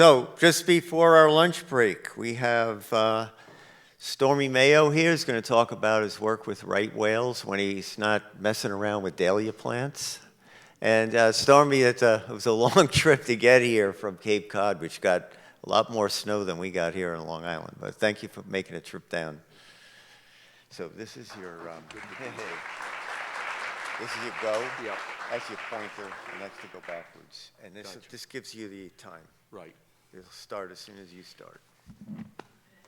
So, just before our lunch break, we have Stormy Mayo here is going to talk about his work with right whales when he's not messing around with dahlia plants. And Stormy, it was a long trip to get here from Cape Cod, which got a lot more snow than we got here on Long Island. But thank you for making a trip down. So this is your, this is your go. Yep. That's your pointer, and that's to go backwards. And this, Gotcha. this gives you the time. Right. It'll start as soon as you start.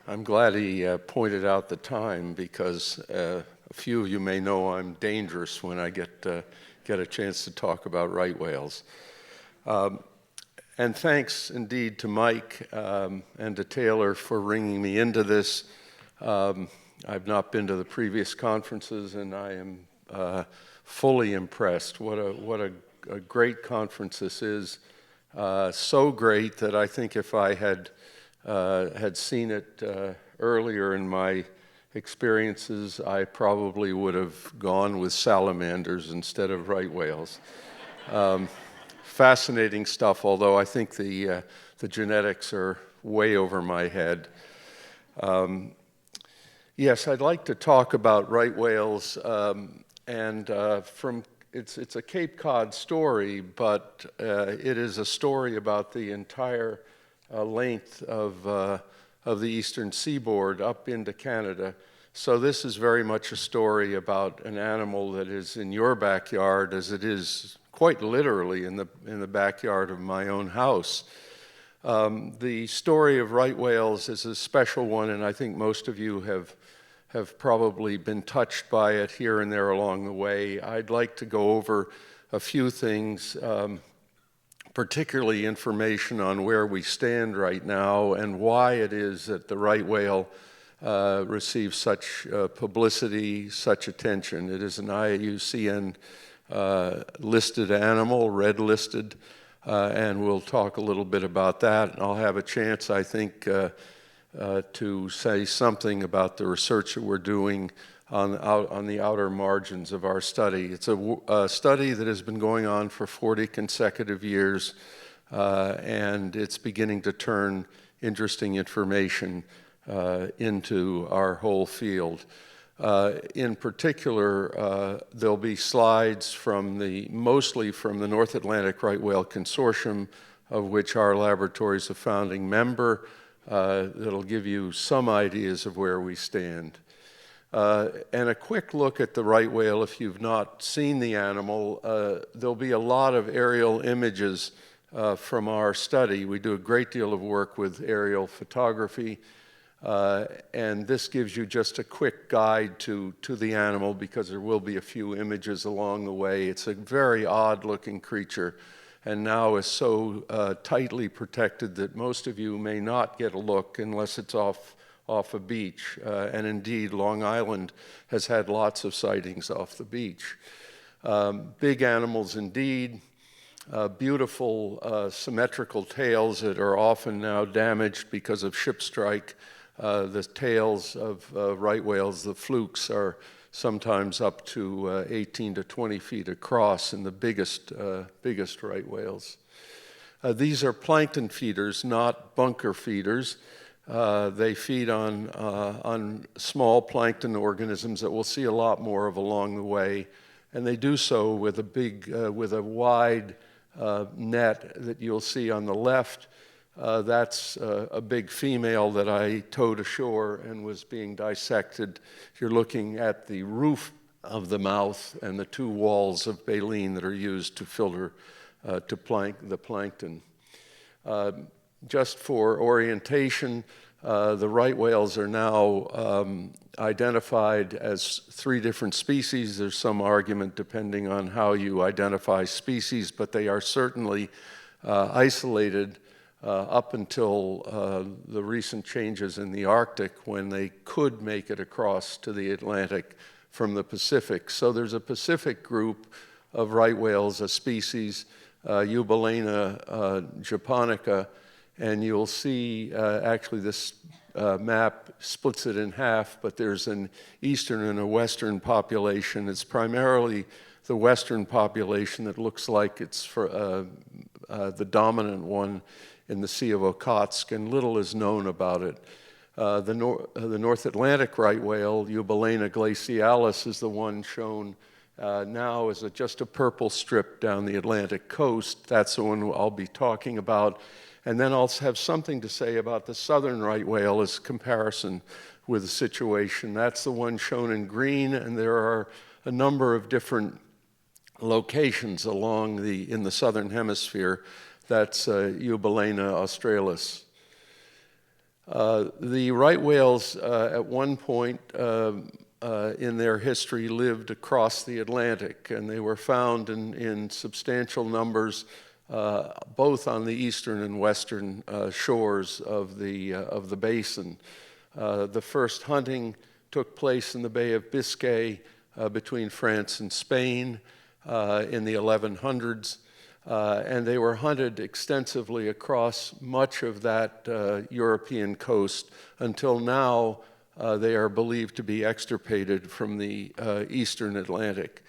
I'm glad he pointed out the time because a few of you may know I'm dangerous when I get a chance to talk about right whales. And thanks indeed to Mike and to Taylor for ringing me into this. I've not been to the previous conferences, and I am fully impressed. What a great conference this is. So great that I think if I had seen it earlier in my experiences, I probably would have gone with salamanders instead of right whales. Fascinating stuff, although I think the genetics are way over my head. Yes, I'd like to talk about right whales, and it's a Cape Cod story, but it is a story about the entire length of the eastern seaboard up into Canada. So this is very much a story about an animal that is in your backyard, as it is quite literally in the backyard of my own house. The story of right whales is a special one, and I think most of you have probably been touched by it here and there along the way. I'd like to go over a few things, particularly information on where we stand right now and why it is that the right whale receives such publicity, such attention. It is an IUCN listed animal, red listed, and we'll talk a little bit about that. And I'll have a chance, I think, to say something about the research that we're doing on the outer margins of our study. It's a study that has been going on for 40 consecutive years, and it's beginning to turn interesting information into our whole field. In particular, there'll be slides mostly from the North Atlantic Right Whale Consortium, of which our laboratory is a founding member, that'll give you some ideas of where we stand. And a quick look at the right whale if you've not seen the animal. There'll be a lot of aerial images from our study. We do a great deal of work with aerial photography, and this gives you just a quick guide to the animal because there will be a few images along the way. It's a very odd-looking creature, and now is so tightly protected that most of you may not get a look unless it's off a beach. And indeed, Long Island has had lots of sightings off the beach. Big animals indeed, beautiful symmetrical tails that are often now damaged because of ship strike. The tails of right whales, the flukes, are sometimes up to 18 to 20 feet across in the biggest right whales. These are plankton feeders, not bunker feeders. They feed on small plankton organisms that we'll see a lot more of along the way, and they do so with a wide net that you'll see on the left. That's a big female that I towed ashore and was being dissected. You're looking at the roof of the mouth and the two walls of baleen that are used to filter the plankton. Just for orientation, the right whales are now identified as 3 different species. There's some argument depending on how you identify species, but they are certainly isolated up until the recent changes in the Arctic when they could make it across to the Atlantic from the Pacific. So there's a Pacific group of right whales, a species, Eubalaena japonica, and you'll see actually this map splits it in half, but there's an eastern and a western population. It's primarily the western population that looks like it's for the dominant one in the Sea of Okhotsk, and little is known about it. The North Atlantic right whale, Eubalaena glacialis, is the one shown now as just a purple strip down the Atlantic coast. That's the one I'll be talking about. And then I'll have something to say about the southern right whale as comparison with the situation. That's the one shown in green, and there are a number of different locations in the southern hemisphere. That's Eubalaena australis. The right whales at one point in their history lived across the Atlantic, and they were found in substantial numbers both on the eastern and western shores of the basin. The first hunting took place in the Bay of Biscay between France and Spain in the 1100s, and they were hunted extensively across much of that European coast until now. They are believed to be extirpated from the eastern Atlantic.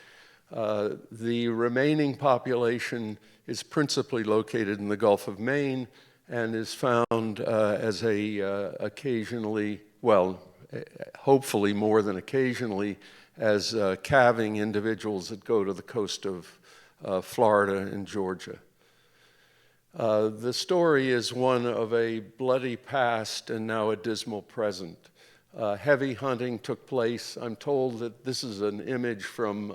The remaining population is principally located in the Gulf of Maine and is found as occasionally, well, hopefully more than occasionally, as calving individuals that go to the coast of Florida and Georgia. The story is one of a bloody past and now a dismal present. Heavy hunting took place. I'm told that this is an image from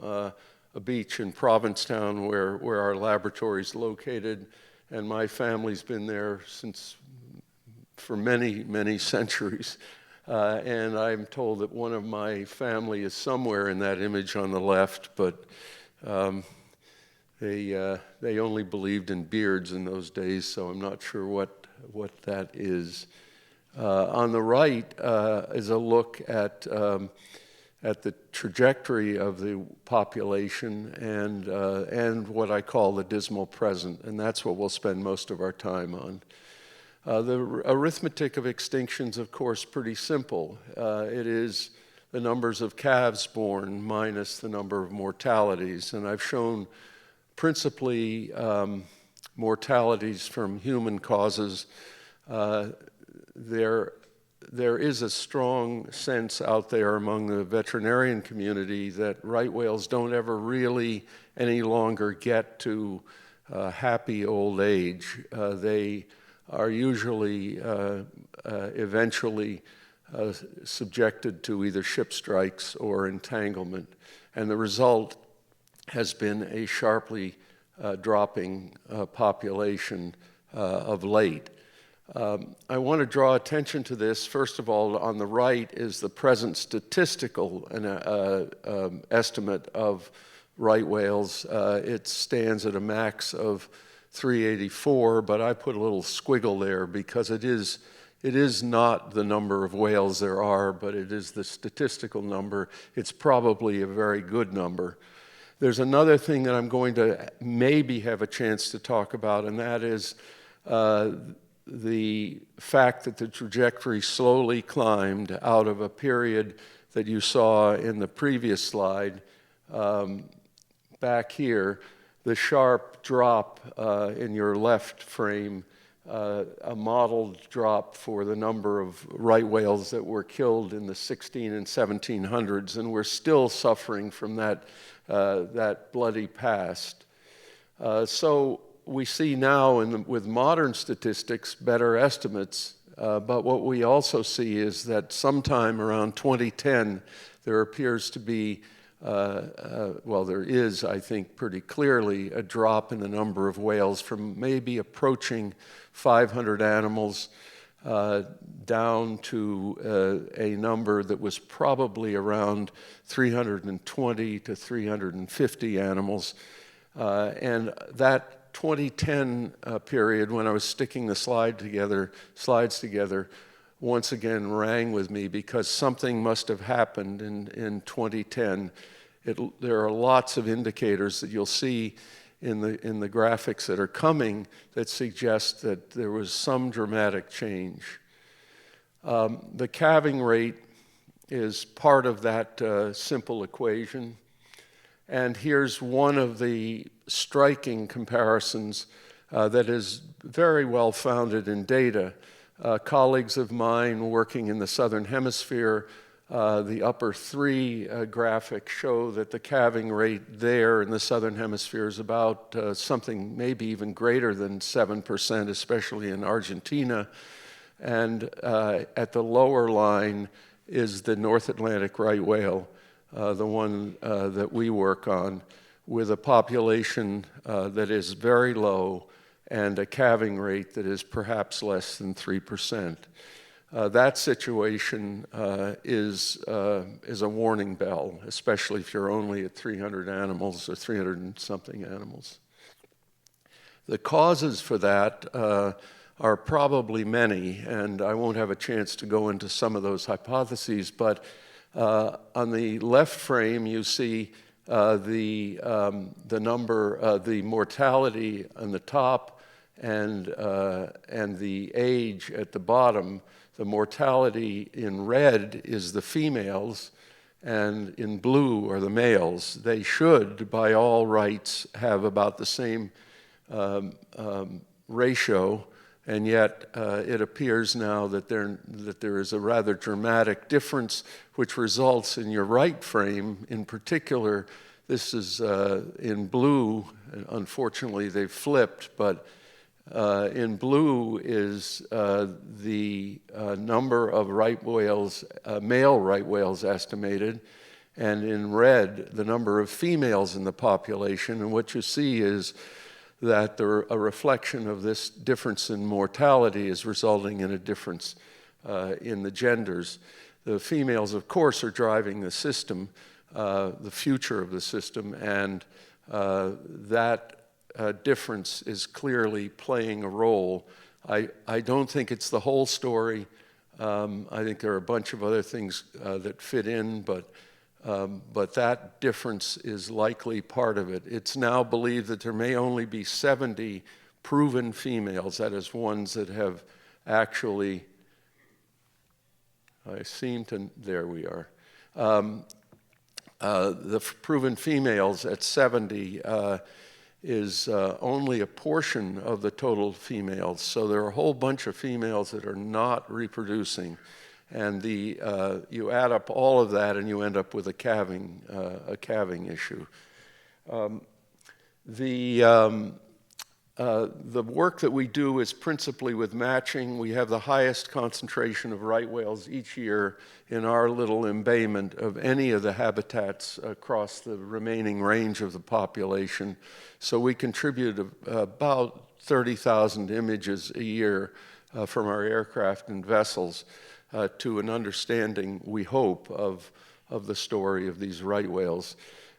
a beach in Provincetown where our laboratory is located, and my family's been there for many, many centuries. And I'm told that one of my family is somewhere in that image on the left, but they only believed in beards in those days, so I'm not sure what that is. On the right is a look at the trajectory of the population and what I call the dismal present, and that's what we'll spend most of our time on. The arithmetic of extinctions, of course, pretty simple. It is the numbers of calves born minus the number of mortalities, and I've shown principally mortalities from human causes. There is a strong sense out there among the veterinarian community that right whales don't ever really any longer get to happy old age. They are usually eventually subjected to either ship strikes or entanglement, and the result has been a sharply dropping population of late. I want to draw attention to this. First of all, on the right is the present statistical estimate of right whales. It stands at a max of 384, but I put a little squiggle there because it is not the number of whales there are, but it is the statistical number. It's probably a very good number. There's another thing that I'm going to maybe have a chance to talk about, and that is the fact that the trajectory slowly climbed out of a period that you saw in the previous slide back here, the sharp drop in your left frame, a modeled drop for the number of right whales that were killed in the 16 and 1700s, and we're still suffering from that bloody past. So we see now with modern statistics better estimates, but what we also see is that sometime around 2010 there appears to be there is, I think, pretty clearly a drop in the number of whales from maybe approaching 500 animals down to a number that was probably around 320 to 350 animals. And that 2010 period, when I was sticking the slides together, once again rang with me because something must have happened in 2010. There are lots of indicators that you'll see in the graphics that are coming that suggest that there was some dramatic change. The calving rate is part of that simple equation. And here's one of the striking comparisons that is very well founded in data. Colleagues of mine working in the southern hemisphere, the upper three graphics show that the calving rate there in the southern hemisphere is about something maybe even greater than 7%, especially in Argentina. And at the lower line is the North Atlantic right whale, the one that we work on, with a population that is very low and a calving rate that is perhaps less than 3%. That situation is a warning bell, especially if you're only at 300 animals or 300 and something animals. The causes for that are probably many, and I won't have a chance to go into some of those hypotheses, but on the left frame you see the number, the mortality on the top, and the age at the bottom. The mortality in red is the females, and in blue are the males. They should, by all rights, have about the same ratio, and yet it appears now that there is a rather dramatic difference, which results in your right frame in particular. This is in blue. Unfortunately, they've flipped, but in blue is the number of right whales, male right whales estimated, and in red, the number of females in the population. And what you see is that a reflection of this difference in mortality is resulting in a difference in the genders. The females, of course, are driving the system, the future of the system, and that difference is clearly playing a role. I don't think it's the whole story. I think there are a bunch of other things that fit in, but that difference is likely part of it. It's now believed that there may only be 70 proven females, that is, ones that have actually, there we are. The proven females at 70 is only a portion of the total females. So there are a whole bunch of females that are not reproducing. And you add up all of that and you end up with a calving issue. The work that we do is principally with matching. We have the highest concentration of right whales each year in our little embayment of any of the habitats across the remaining range of the population. So we contribute about 30,000 images a year from our aircraft and vessels to an understanding, we hope, of the story of these right whales.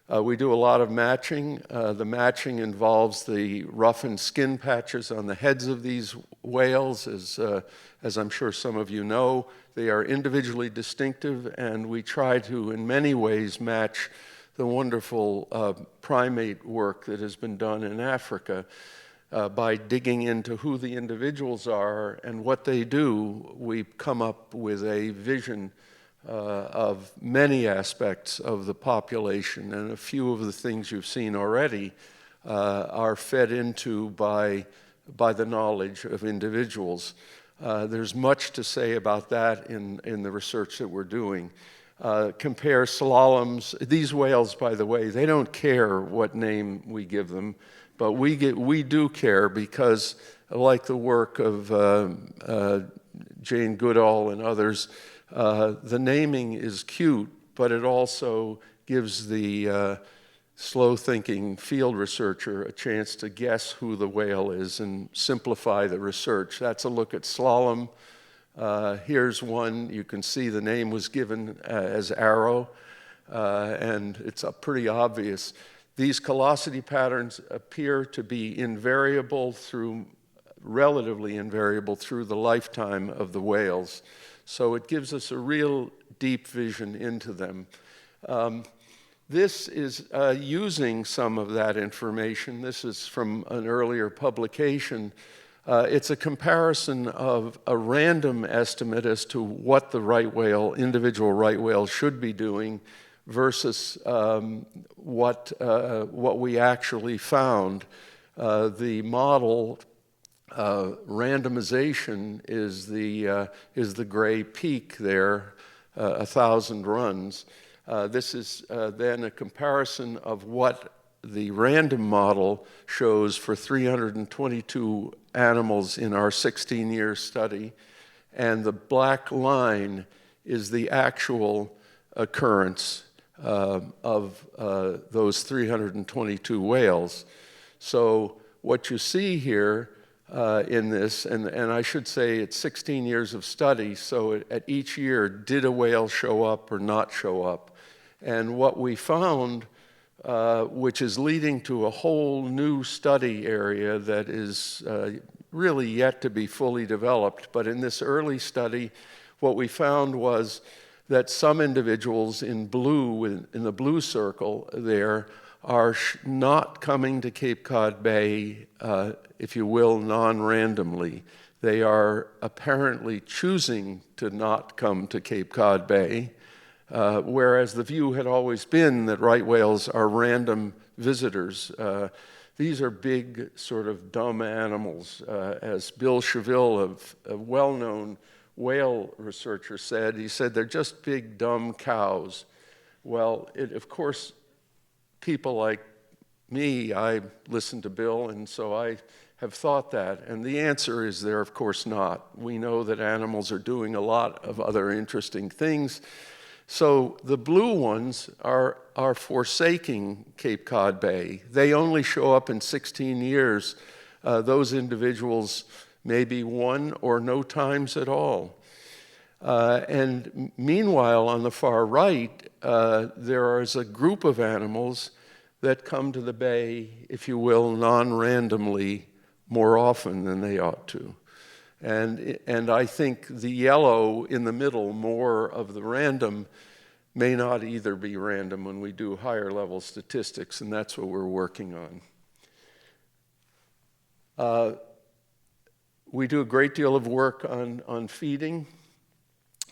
We do a lot of matching. The matching involves the roughened skin patches on the heads of these whales. As I'm sure some of you know, they are individually distinctive, and we try to, in many ways, match the wonderful primate work that has been done in Africa. By digging into who the individuals are and what they do, we come up with a vision of many aspects of the population, and a few of the things you've seen already are fed into by the knowledge of individuals. There's much to say about that in the research that we're doing. Compare slaloms. These whales, by the way, they don't care what name we give them, but we do care because, like the work of Jane Goodall and others, the naming is cute, but it also gives the slow-thinking field researcher a chance to guess who the whale is and simplify the research. That's a look at slalom. Here's one. You can see the name was given as Arrow, and it's pretty obvious. These callosity patterns appear to be relatively invariable through the lifetime of the whales. So it gives us a real deep vision into them. This is using some of that information. This is from an earlier publication. It's a comparison of a random estimate as to what the right whale, individual right whale, should be doing versus what we actually found. The model randomization is the gray peak there, 1,000 runs. This is then a comparison of what the random model shows for 322 animals in our 16-year study, and the black line is the actual occurrence of those 322 whales. So what you see here in this, and I should say it's 16 years of study, so at each year, did a whale show up or not show up? And what we found, which is leading to a whole new study area that is really yet to be fully developed, but in this early study, what we found was that some individuals in blue, in the blue circle there, are not coming to Cape Cod Bay, if you will, non-randomly. They are apparently choosing to not come to Cape Cod Bay, whereas the view had always been that right whales are random visitors. These are big, sort of dumb animals. As Bill Cheville, a well-known whale researcher, said, he said, they're just big, dumb cows. Well, of course, people like me, I listen to Bill, and so I have thought that. And the answer is they're, of course, not. We know that animals are doing a lot of other interesting things. So the blue ones are forsaking Cape Cod Bay. They only show up in 16 years. Those individuals maybe one or no times at all. And meanwhile, on the far right, there is a group of animals that come to the bay, if you will, non-randomly more often than they ought to. And I think the yellow in the middle, more of the random, may not either be random when we do higher level statistics, and that's what we're working on. We do a great deal of work on feeding,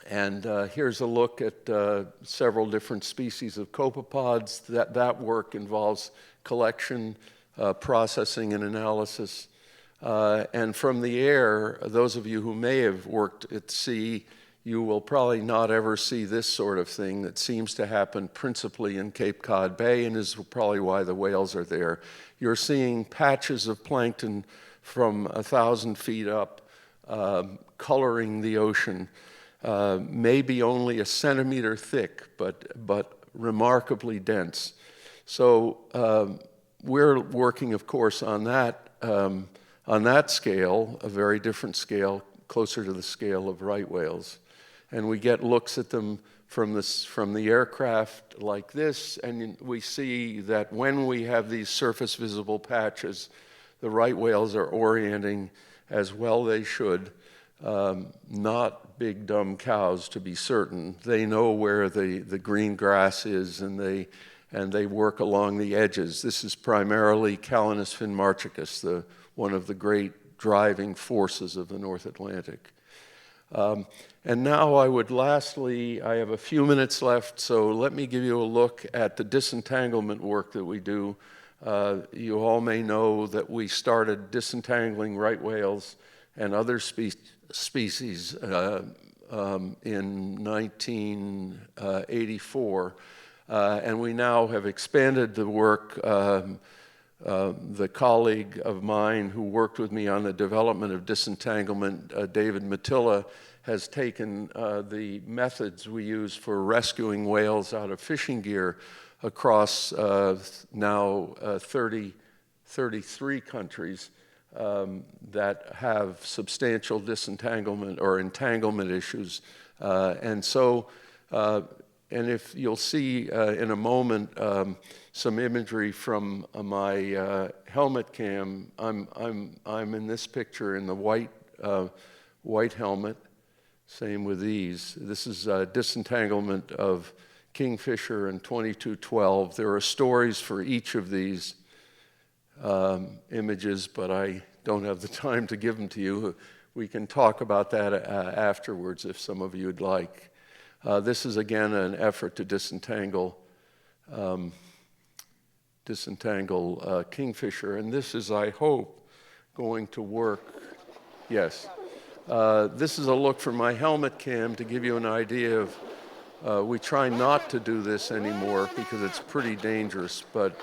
and here's a look at several different species of copepods. That work involves collection, processing, and analysis. And from the air, those of you who may have worked at sea, you will probably not ever see this sort of thing that seems to happen principally in Cape Cod Bay, and is probably why the whales are there. You're seeing patches of plankton from 1,000 feet up, coloring the ocean, maybe only a centimeter thick, but remarkably dense. So we're working, of course, on that scale, a very different scale, closer to the scale of right whales. And we get looks at them from the aircraft like this, and we see that when we have these surface visible patches, the right whales are orienting as well they should, not big dumb cows to be certain. They know where the green grass is, and they work along the edges. This is primarily Calanus finmarchicus, one of the great driving forces of the North Atlantic. And now I have a few minutes left, so let me give you a look at the disentanglement work that we do. You all may know that we started disentangling right whales and other species in 1984, and we now have expanded the work. The colleague of mine who worked with me on the development of disentanglement, David Matilla, has taken the methods we use for rescuing whales out of fishing gear across now 33 countries that have substantial disentanglement or entanglement issues. And if you'll see in a moment some imagery from my helmet cam, I'm in this picture in the white helmet. Same with these. This is disentanglement of kingfisher and 2212. There are stories for each of these images, but I don't have the time to give them to you. We can talk about that afterwards if some of you would like. This is again an effort to disentangle disentangle kingfisher. And this is, I hope, going to work. Yes. This is a look from my helmet cam to give you an idea of, we try not to do this anymore because it's pretty dangerous, but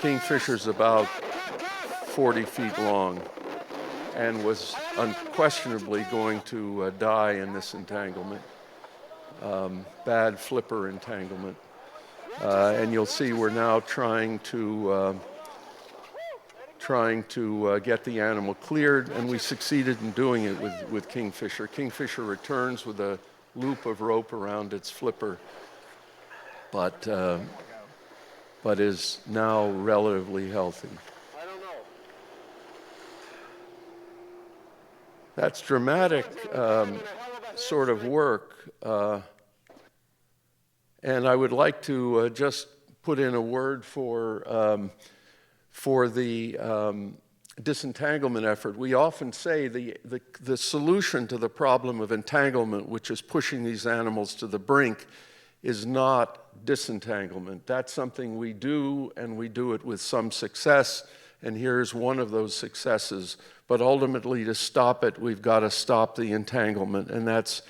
kingfisher's about 40 feet long and was unquestionably going to die in this entanglement. Bad flipper entanglement. And you'll see we're now trying to get the animal cleared, and we succeeded in doing it with kingfisher. Kingfisher returns with a loop of rope around its flipper, but is now relatively healthy. That's dramatic sort of work, and I would like to just put in a word for the disentanglement effort. We often say the solution to the problem of entanglement, which is pushing these animals to the brink, is not disentanglement. That's something we do, and we do it with some success, and here's one of those successes. But ultimately, to stop it, we've got to stop the entanglement, and that's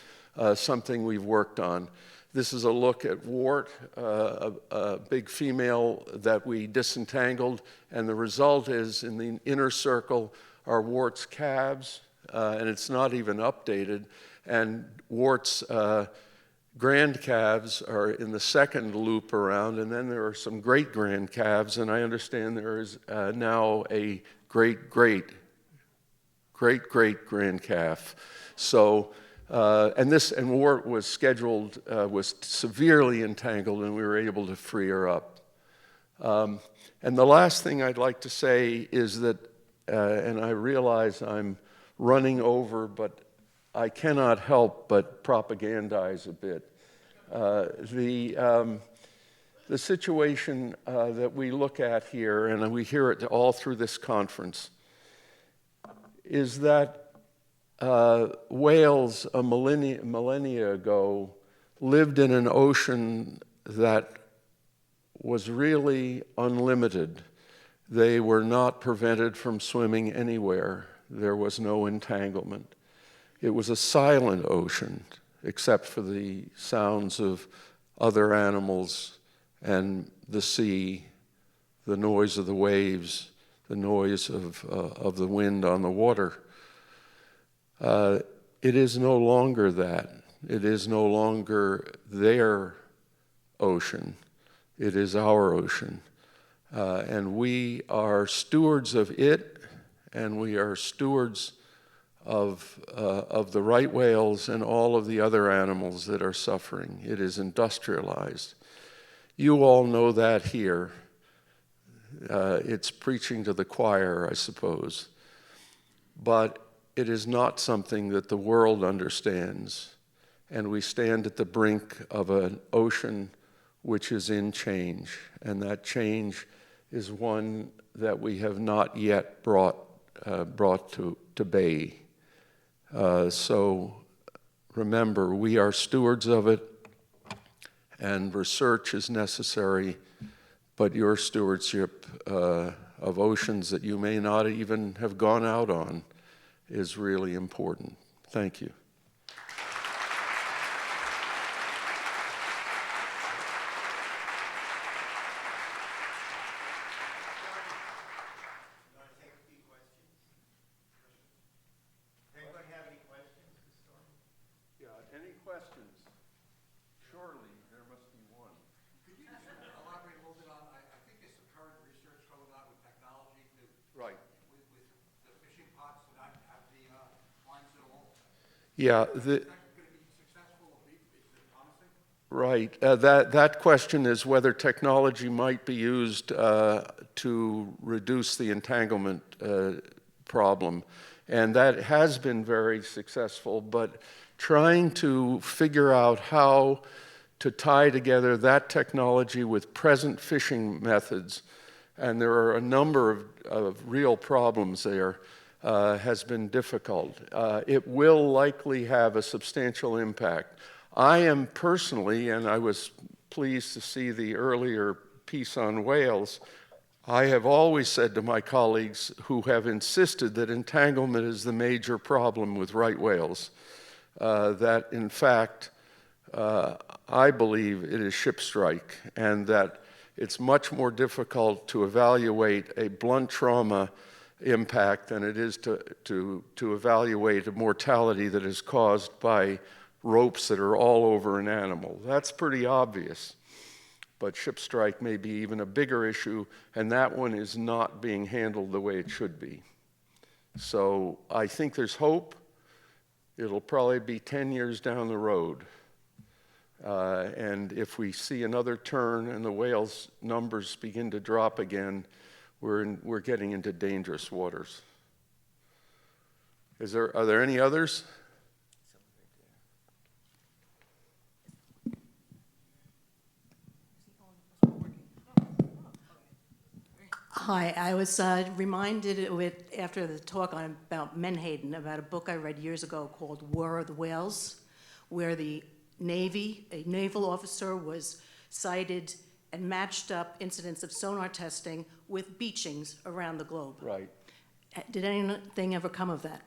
something we've worked on. This is a look at wart, a big female that we disentangled, and the result is in the inner circle are wart's calves, and it's not even updated, and wart's grand calves are in the second loop around, and then there are some great grand calves, and I understand there is now a great grand calf. So, and wart was scheduled, was severely entangled, and we were able to free her up. And the last thing I'd like to say is that, and I realize I'm running over, but I cannot help but propagandize a bit. The situation that we look at here, and we hear it all through this conference, is that whales a millennia ago lived in an ocean that was really unlimited. They were not prevented from swimming anywhere. There was no entanglement. It was a silent ocean, except for the sounds of other animals and the sea, the noise of the waves, the noise of the wind on the water. It is no longer that. It is no longer their ocean. It is our ocean. And we are stewards of it, and we are stewards of the right whales and all of the other animals that are suffering. It is industrialized. You all know that here. It's preaching to the choir, I suppose. But it is not something that the world understands. And we stand at the brink of an ocean which is in change. And that change is one that we have not yet brought to bay. So remember, we are stewards of it, and research is necessary, but your stewardship of oceans that you may not even have gone out on is really important. Thank you. Yeah, right. That question is whether technology might be used to reduce the entanglement problem. And that has been very successful, but trying to figure out how to tie together that technology with present fishing methods, and there are a number of real problems there, has been difficult. It will likely have a substantial impact. I am personally, and I was pleased to see the earlier piece on whales, I have always said to my colleagues who have insisted that entanglement is the major problem with right whales, that in fact, I believe it is ship strike, and that it's much more difficult to evaluate a blunt trauma impact than it is to evaluate a mortality that is caused by ropes that are all over an animal. That's pretty obvious. But ship strike may be even a bigger issue, and that one is not being handled the way it should be. So I think there's hope. It'll probably be 10 years down the road. And if we see another turn and the whales' numbers begin to drop again, we're getting into dangerous waters. Are there any others? Hi, I was reminded after the talk about Menhaden about a book I read years ago called War of the Whales, where the Navy, a naval officer, was cited and matched up incidents of sonar testing with beachings around the globe. Right. Did anything ever come of that?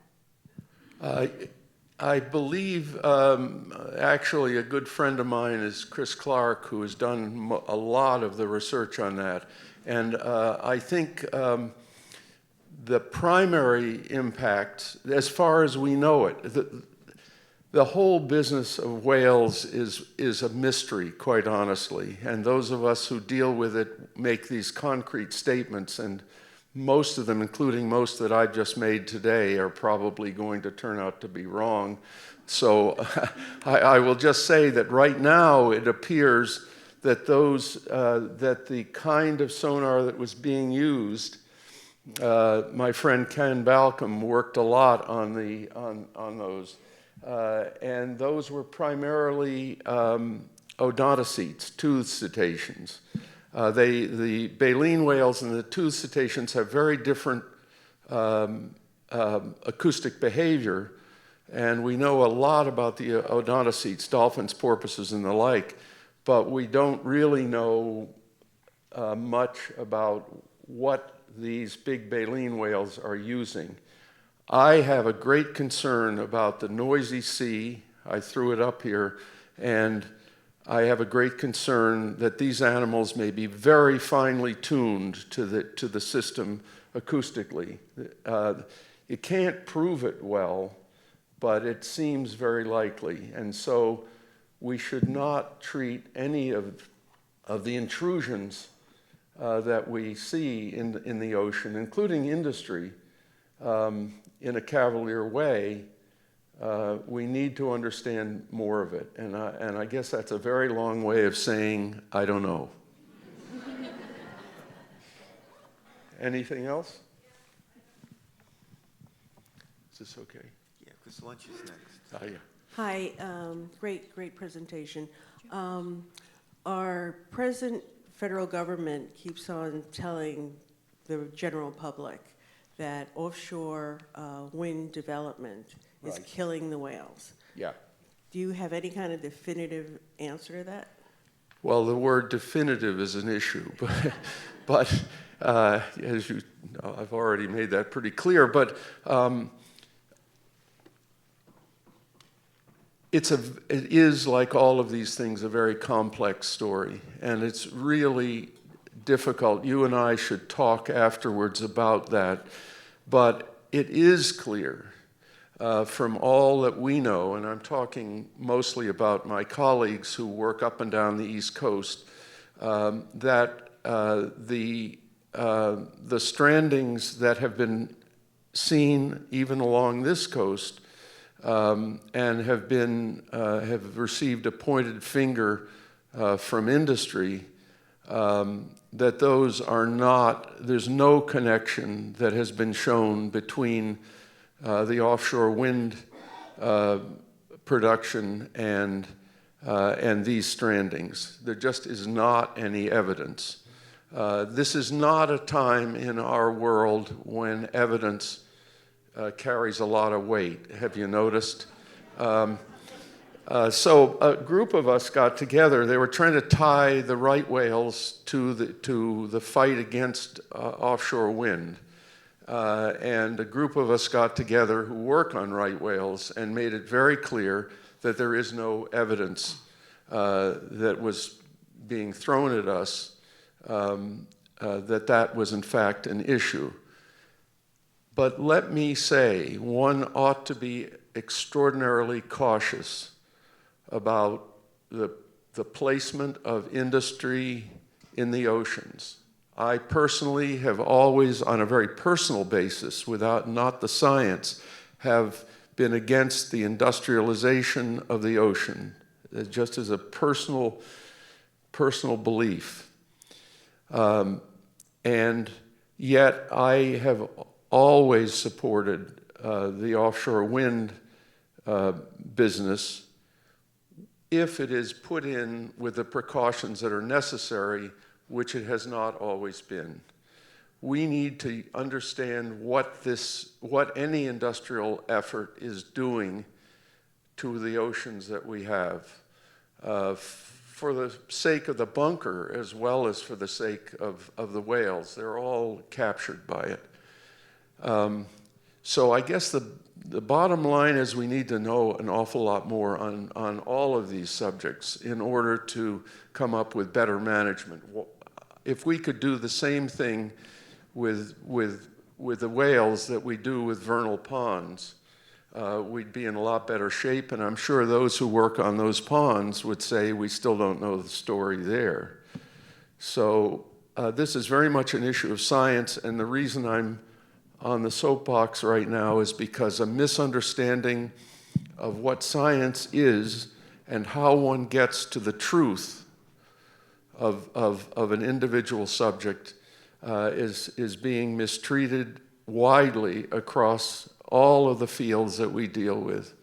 I believe, actually, a good friend of mine is Chris Clark, who has done a lot of the research on that. And I think the primary impact, as far as we know it, the whole business of whales is a mystery, quite honestly. And those of us who deal with it make these concrete statements, and most of them, including most that I've just made today, are probably going to turn out to be wrong. So I will just say that right now it appears that that the kind of sonar that was being used, my friend Ken Balcom worked a lot on those, and those were primarily odontocetes, toothed cetaceans. The baleen whales and the toothed cetaceans have very different acoustic behavior, and we know a lot about the odontocetes, dolphins, porpoises, and the like, but we don't really know much about what these big baleen whales are using. I have a great concern about the noisy sea. I threw it up here, and I have a great concern that these animals may be very finely tuned to the system acoustically. You can't prove it well, but it seems very likely. And so we should not treat any of the intrusions that we see in the ocean, including industry, in a cavalier way. We need to understand more of it. And I guess that's a very long way of saying, I don't know. Anything else? Is this okay? Yeah, because lunch is next. Yeah. Hi, great presentation. Our present federal government keeps on telling the general public that offshore wind development is Right. killing the whales. Yeah. Do you have any kind of definitive answer to that? Well, the word definitive is an issue, but as you know, I've already made that pretty clear. But it is, like all of these things, a very complex story, and it's really difficult. You and I should talk afterwards about that, but it is clear from all that we know, and I'm talking mostly about my colleagues who work up and down the East Coast, that the strandings that have been seen even along this coast and have received a pointed finger from industry, that those are not, there's no connection that has been shown between the offshore wind production and these strandings. There just is not any evidence. This is not a time in our world when evidence carries a lot of weight. Have you noticed? So a group of us got together. They were trying to tie the right whales to the fight against offshore wind. And a group of us got together who work on right whales and made it very clear that there is no evidence that was being thrown at us that was in fact an issue. But let me say, one ought to be extraordinarily cautious about the placement of industry in the oceans. I personally have always, on a very personal basis, not the science, have been against the industrialization of the ocean, just as a personal belief. And yet I have always supported the offshore wind business if it is put in with the precautions that are necessary, which it has not always been. We need to understand what any industrial effort is doing to the oceans that we have, for the sake of the bunker as well as for the sake of the whales. They're all captured by it. So I guess the bottom line is we need to know an awful lot more on all of these subjects in order to come up with better management. If we could do the same thing with the whales that we do with vernal ponds, we'd be in a lot better shape, and I'm sure those who work on those ponds would say we still don't know the story there. So this is very much an issue of science, and the reason I'm on the soapbox right now is because a misunderstanding of what science is and how one gets to the truth of an individual subject is being mistreated widely across all of the fields that we deal with.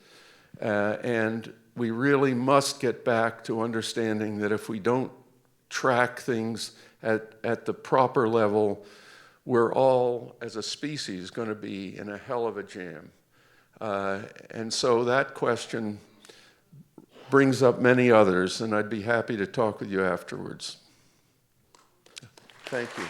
And we really must get back to understanding that if we don't track things at the proper level, we're all, as a species, going to be in a hell of a jam. And so that question brings up many others, and I'd be happy to talk with you afterwards. Thank you.